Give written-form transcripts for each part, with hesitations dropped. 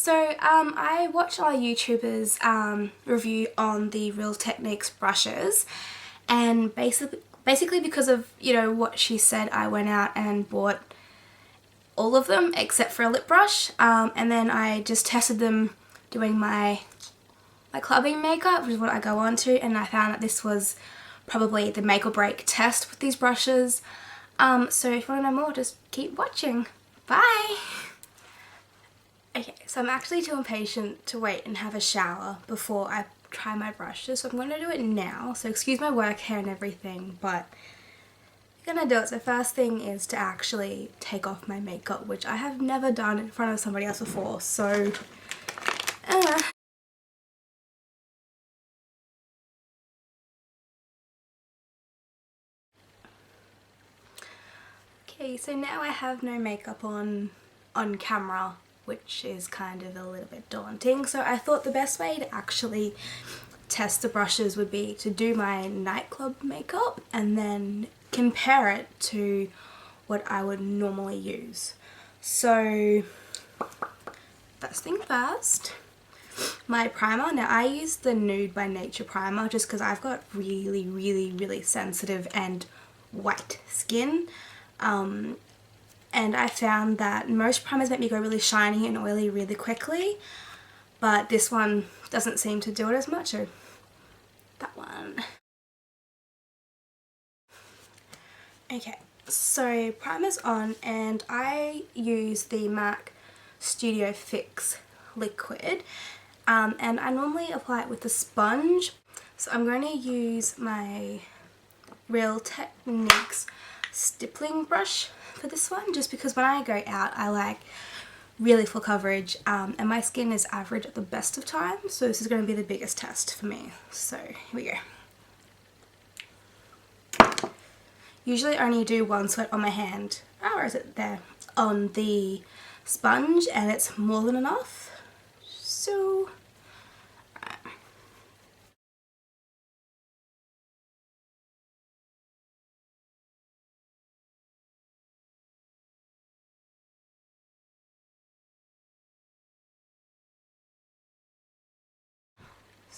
I watch our YouTubers review on the Real Techniques brushes, and basically because of, you know, what she said, I went out and bought all of them except for a lip brush, and then I just tested them doing my clubbing makeup, which is what I go on to, and I found that this was probably the make or break test with these brushes. So if you want to know more, just keep watching. Bye! Okay, so I'm actually too impatient to wait and have a shower before I try my brushes, so I'm going to do it now. So excuse my work hair and everything, but I'm going to do it. So first thing is to actually take off my makeup, which I have never done in front of somebody else before, so... Okay, so now I have no makeup on camera, which is kind of a little bit daunting, so I thought the best way to actually test the brushes would be to do my nightclub makeup and then compare it to what I would normally use. So first thing first, my primer. Now I use the Nude by Nature primer just because I've got really sensitive and white skin. And I found that most primers make me go really shiny and oily really quickly, but this one doesn't seem to do it as much, so that one. Okay, so primer's on, and I use the MAC Studio Fix liquid, and I normally apply it with a sponge, so I'm going to use my Real Techniques stippling brush for this one, just because when I go out I like really full coverage, and my skin is average at the best of times, so this is going to be the biggest test for me. So here we go. Usually I only do one sweat on my hand, or is it there, on the sponge, and it's more than enough. So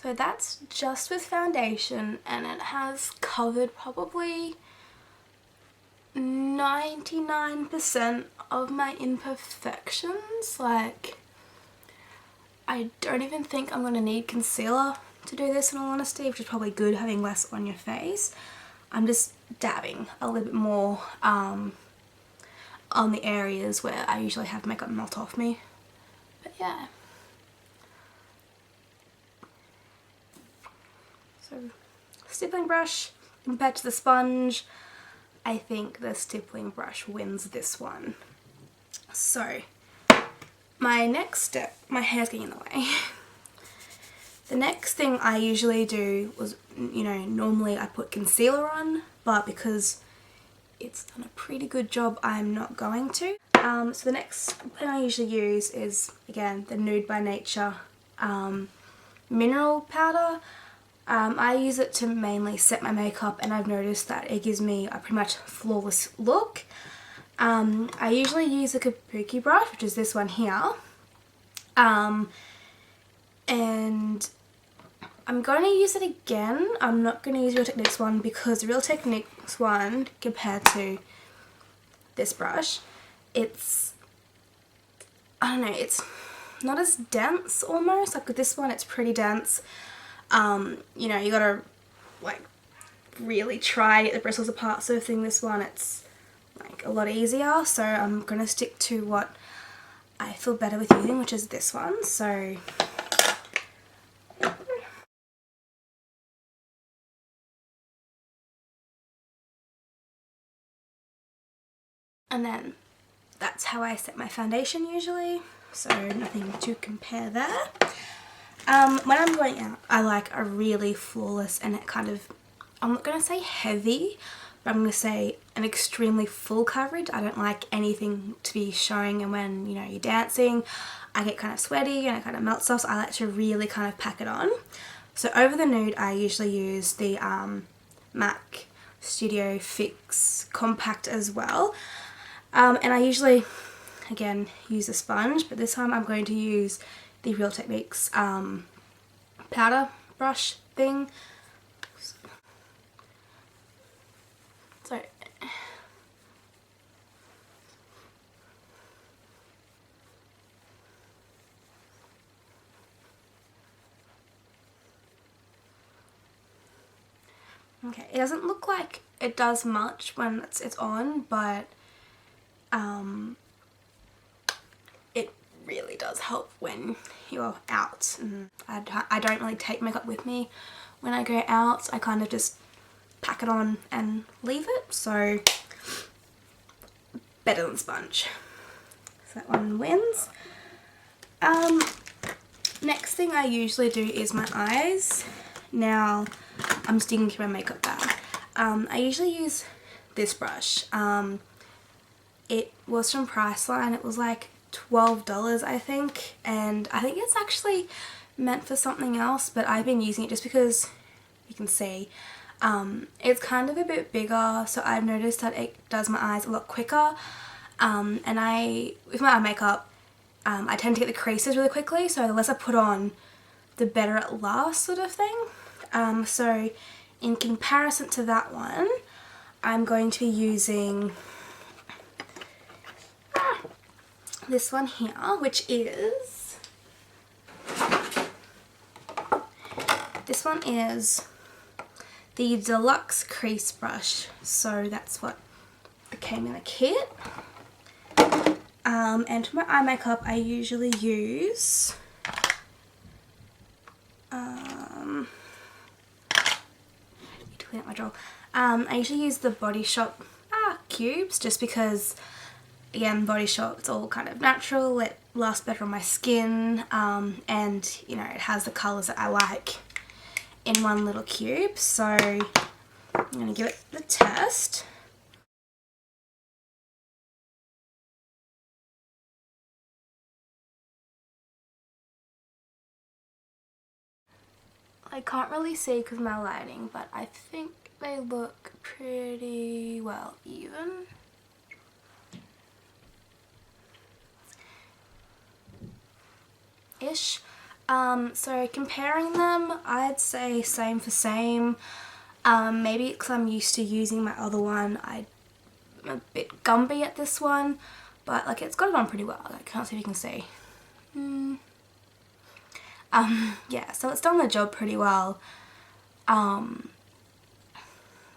So that's just with foundation, and it has covered probably 99% of my imperfections. Like, I don't even think I'm going to need concealer to do this, in all honesty, which is probably good having less on your face. I'm just dabbing a little bit more on the areas where I usually have makeup melt off me. But yeah. So, stippling brush compared to the sponge, I think the stippling brush wins this one. So, my next step, my hair's getting in the way. The next thing I usually do was, you know, normally I put concealer on, but because it's done a pretty good job, I'm not going to. So the next thing I usually use is, again, the Nude by Nature mineral powder. I use it to mainly set my makeup, and I've noticed that it gives me a pretty much flawless look. I usually use a kabuki brush, which is this one here, and I'm going to use it again. I'm not going to use Real Techniques one because the Real Techniques one, compared to this brush, it's, I don't know, it's not as dense almost. Like with this one, it's pretty dense. You know, you gotta like really try to get the bristles apart sort of thing. This one, it's like a lot easier, so I'm gonna stick to what I feel better with using, which is this one. So and then that's how I set my foundation usually, so nothing to compare there. When I'm going out, I like a really flawless and kind of, I'm not going to say heavy, but I'm going to say an extremely full coverage. I don't like anything to be showing, and when, you know, you're dancing, I get kind of sweaty and it kind of melts off, so I like to really kind of pack it on. So over the nude, I usually use the MAC Studio Fix Compact as well. And I usually again use a sponge, but this time I'm going to use the Real Techniques powder brush thing. So okay, it doesn't look like it does much when it's on, but it really does help when you're out. And I don't really take makeup with me when I go out. I kind of just pack it on and leave it, so better than sponge. So that one wins. Next thing I usually do is my eyes. Now I'm sticking to my makeup bag. I usually use this brush. It was from Priceline. It was like $12 I think, and I think it's actually meant for something else, but I've been using it just because you can see it's kind of a bit bigger, so I've noticed that it does my eyes a lot quicker, and with my eye makeup I tend to get the creases really quickly, so the less I put on the better it lasts, sort of thing. So in comparison to that one, I'm going to be using this one here, which is, this one is the Deluxe Crease Brush. So that's what it came in a kit. And for my eye makeup, I usually use need to clean up my drawer. I usually use the Body Shop cubes, just because, again, Body Shop, it's all kind of natural, it lasts better on my skin, and you know, it has the colours that I like in one little cube. So I'm going to give it the test. I can't really see because of my lighting, but I think they look pretty well even. Ish. So comparing them, I'd say same for same. Maybe because I'm used to using my other one, I'm a bit Gumby at this one, but like it's got it on pretty well. I can't see if you can see. Yeah, so it's done the job pretty well.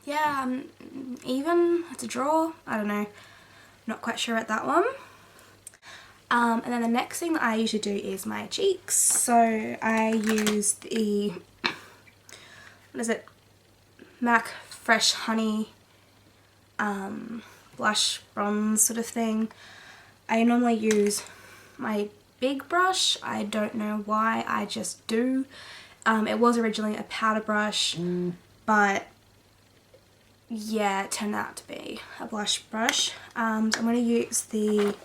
Yeah, even, it's a draw, I don't know, not quite sure at that one. And then the next thing that I usually do is my cheeks. So I use the, what is it, MAC Fresh Honey blush bronze sort of thing. I normally use my big brush. I don't know why, I just do. It was originally a powder brush, but yeah, it turned out to be a blush brush. So I'm going to use this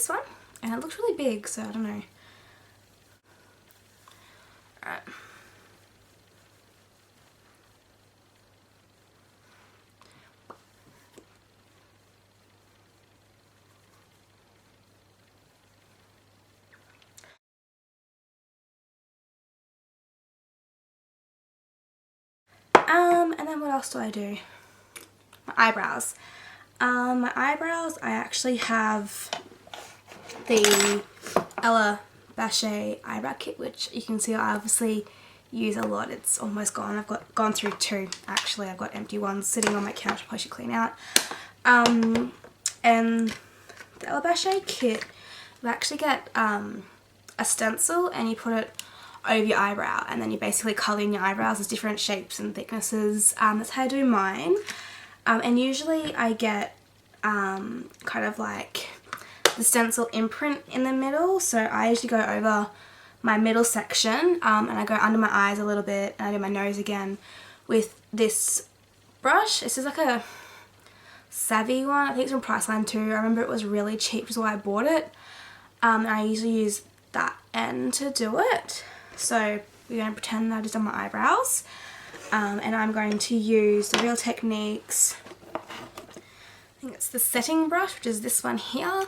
one, and it looks really big, so I don't know. Alright. And then what else do I do? My eyebrows. My eyebrows, I actually have the Ella Bache eyebrow kit, which you can see I obviously use a lot. It's almost gone. I've gone through two actually. I've got empty ones sitting on my couch, I should clean out. And the Ella Bache kit, you actually get a stencil and you put it over your eyebrow, and then you basically colour in your eyebrows as different shapes and thicknesses. That's how I do mine. And usually I get kind of like the stencil imprint in the middle, so I usually go over my middle section, and I go under my eyes a little bit, and I do my nose again with this brush. This is like a Savvy one, I think it's from Priceline too. I remember it was really cheap, which is why I bought it. And I usually use that end to do it. So we're going to pretend that I just done my eyebrows. And I'm going to use the Real Techniques think it's the setting brush, which is this one here.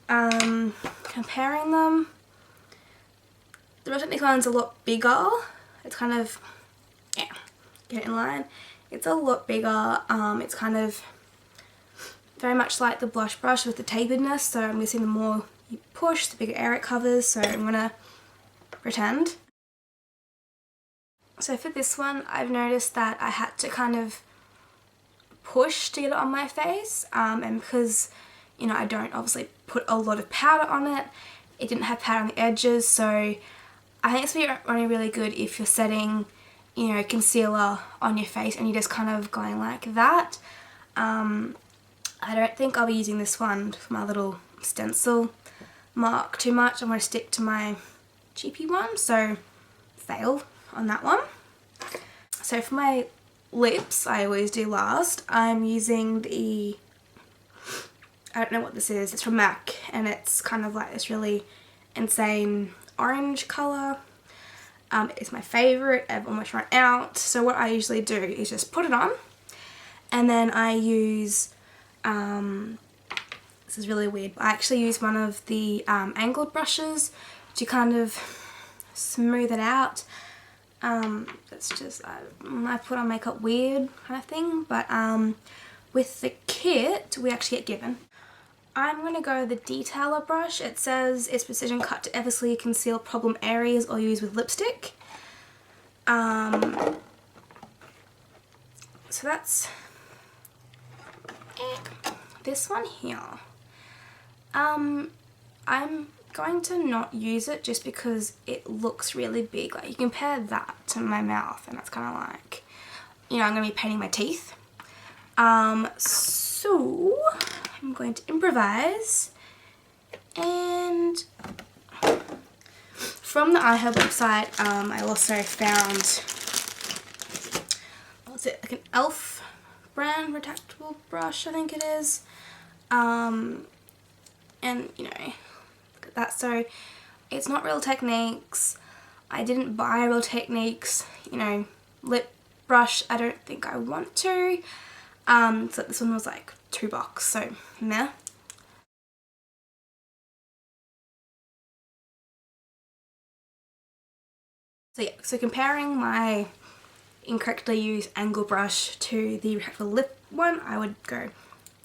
Comparing them, the Real Technique one's a lot bigger. It's kind of, yeah, get it in line. It's a lot bigger. It's kind of very much like the blush brush with the taperedness, so I'm guessing the more you push, the bigger area it covers, so I'm gonna pretend. So for this one, I've noticed that I had to kind of push to get it on my face, and because, you know, I don't obviously put a lot of powder on it, it didn't have powder on the edges, so I think it's only really good if you're setting, you know, concealer on your face and you're just kind of going like that. I don't think I'll be using this one for my little stencil mark too much. I'm going to stick to my cheapy one, so fail on that one. So for my lips, I always do last, I'm using the, I don't know what this is, it's from MAC, and it's kind of like this really insane orange colour. It's my favourite. I've almost run out, so what I usually do is just put it on, and then I use, this is really weird, but I actually use one of the angled brushes to kind of smooth it out. It's just, I put on makeup weird kind of thing, but with the kit we actually get given. I'm going to go the detailer brush. It says it's precision cut to effortlessly conceal problem areas or use with lipstick. So that's it. This one here. I'm going to not use it just because it looks really big. Like, you compare that to my mouth and that's kind of like, you know, I'm going to be painting my teeth. So I'm going to improvise, and from the iHerb website, I also found, what was it, like an e.l.f. brand retractable brush, I think it is. And you know, look at that. So it's not Real Techniques. I didn't buy Real Techniques, you know, lip brush. I don't think I want to. So this one was like $2, so meh. So yeah, so comparing my incorrectly used angle brush to the retractable lip one, I would go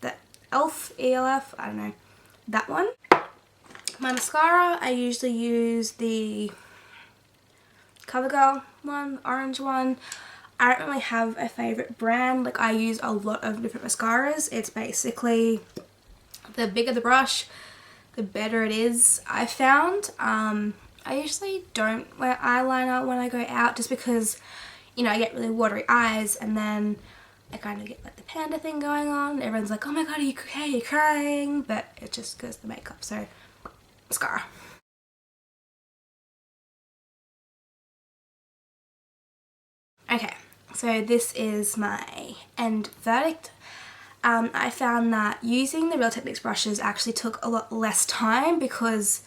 the e.l.f. ELF, I don't know, that one. My mascara, I usually use the CoverGirl one, orange one. I don't really have a favourite brand. Like, I use a lot of different mascaras. It's basically, the bigger the brush, the better it is, I found. I usually don't wear eyeliner when I go out just because, you know, I get really watery eyes, and then I kind of get like the panda thing going on. Everyone's like, oh my god, are you okay? You're crying. But it just goes the makeup, so mascara. Okay, so this is my end verdict. I found that using the Real Techniques brushes actually took a lot less time because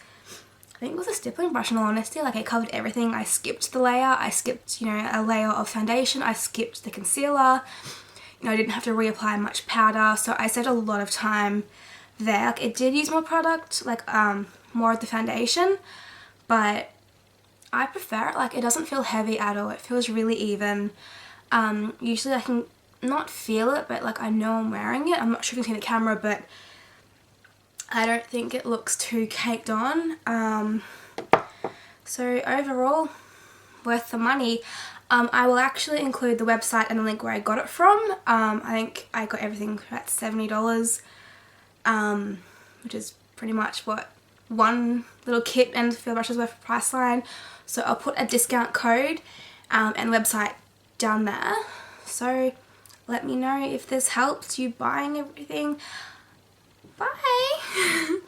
I think it was a stippling brush in all honesty. Like, I covered everything. I skipped the layer. I skipped, you know, a layer of foundation. I skipped the concealer. You know, I didn't have to reapply much powder. So I saved a lot of time there. Like, it did use more product, like more of the foundation, but I prefer it. Like, it doesn't feel heavy at all. It feels really even. Usually I can not feel it, but like I know I'm wearing it. I'm not sure if you can see the camera, but I don't think it looks too caked on. So overall, worth the money. I will actually include the website and the link where I got it from. I think I got everything for about $70, which is pretty much what one little kit and field brushes worth for Priceline. So I'll put a discount code and website down there. So let me know if this helps you buying everything. Bye!